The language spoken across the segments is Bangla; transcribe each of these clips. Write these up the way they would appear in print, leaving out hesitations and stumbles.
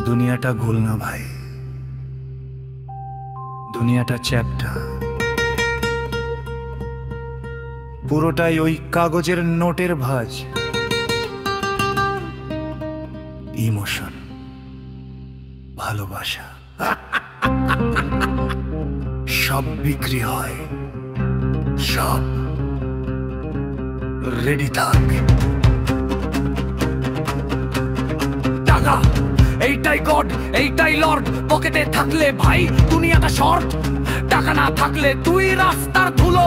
দুনিয়াটা গোল না ভাই, দুনিয়াটা চ্যাপ্টা। পুরোটাই ওই কাগজের নোটের ভাঁজ। ইমোশন, ভালোবাসা সব বিক্রি হয়, সব। রেডি থাক। টাকা এইটাই গড, এইটাই লর্ড। পকেটে থাকলে ভাই দুনিয়াটা শর্ট, টাকা না থাকলে তুই রাস্তার ধুলো।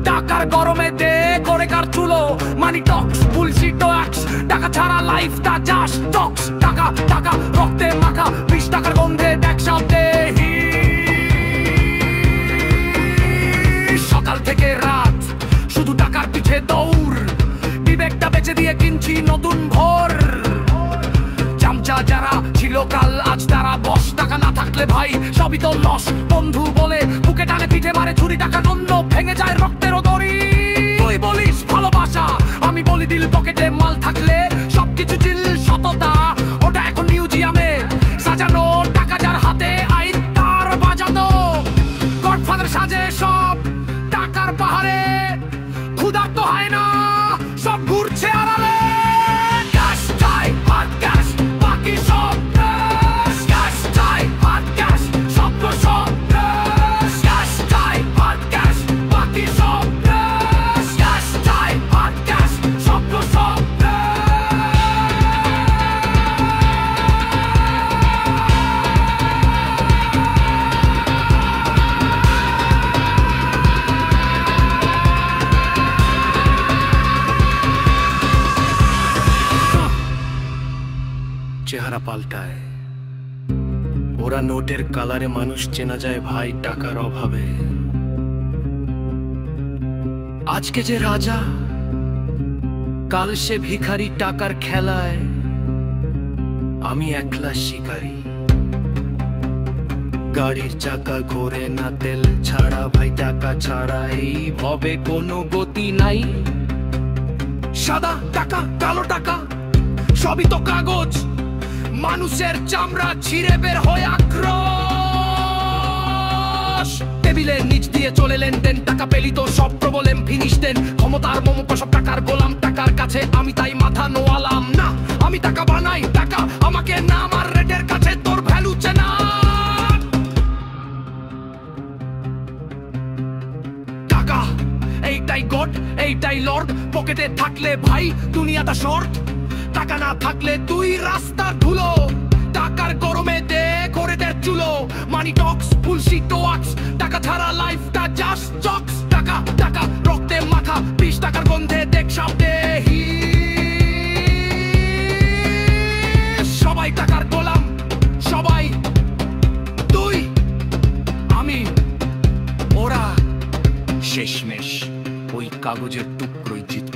টাকার গরমে দে করে কার চুলো। মানি টক্স, বুলশিট টক্স। টাকা ছাড়া লাইফটা জাস্ট টক্স। টাকা টাকা রক্তে মাখা, 20 টাকার গন্ধে দেখ শব্দে। সকাল থেকে রাত শুধু টাকার পিছে দৌড়। বিবেকটা বেচে দিয়ে কিনছি নতুন ভোর। চামচা যারা ছিল কাল আজ তারা বস। টাকা না থাকলে ভাই সবই তো লস। বন্ধু বলে বুকে টানে পিঠে মারে ছুরি। টাকা দ্বন্দ্ব ভেঙে যায় রক্তের দড়ি। তুই বলিস ভালোবাসা, আমি বলি দিল। পকেটে মাল থাকলে সবকিছু চিল। সততা ওটা এখন মিউজিয়ামে সাজানো। টাকা যার হাতে আইন তার বাজানো। গডফাদার সাজে সব টাকার পাহাড়ে। ক্ষুধার্ত হয় না, সব ঘুরছে আড়ালে। চেহারা পাল্টায় ওরা, নোটের কালারে মানুষ চেনা যায় ভাই টাকার অভাবে। আজকে যে রাজা কাল সে ভিখারি টাকার খেলায়। আমি একলা শিকারি, গাড়ির চাকা ঘোরে না তেল ছাড়া ভাই। টাকা ছাড়া এই ভবে কোনো গতি নাই। সাদা টাকা কালো টাকা সবই তো কাগজ। মানুষের চামড়া ছিঁড়ে বের হয়ে আক্রোশ। টেবিলের নিচ দিয়ে চলে লেনদেন। টাকা পেলি তো সব প্রবলেম ফিনিশ দেন। ক্ষমতার মমক সব টাকার গোলাম। টাকার কাছে আমি তাই মাথা নোয়ালাম না। আমি টাকা বানাই, টাকা আমাকে না। আমার রেটের কাছে তোর ভ্যালু চেনা। টাকা এইটাই গড, এইটাই লর্ড। পকেটে থাকলে ভাই দুনিয়াটা শর্ট। টাকা না থাকলে তুই রাস্তার ধুলো। টাকার গরমে দে করে দে চুলো। মানি টক্স, বুলশিট টক্স। টাকা ছাড়া লাইফটা জাস্ট জক্স। টাকা টাকা রক্তে মাখা, 20 টাকার গন্ধে দেখ শব্দে। সবাই টাকার গোলাম, সবাই তুই আমি ওরা। শেষমেশ ওই কাগজের টুকরোই জিত।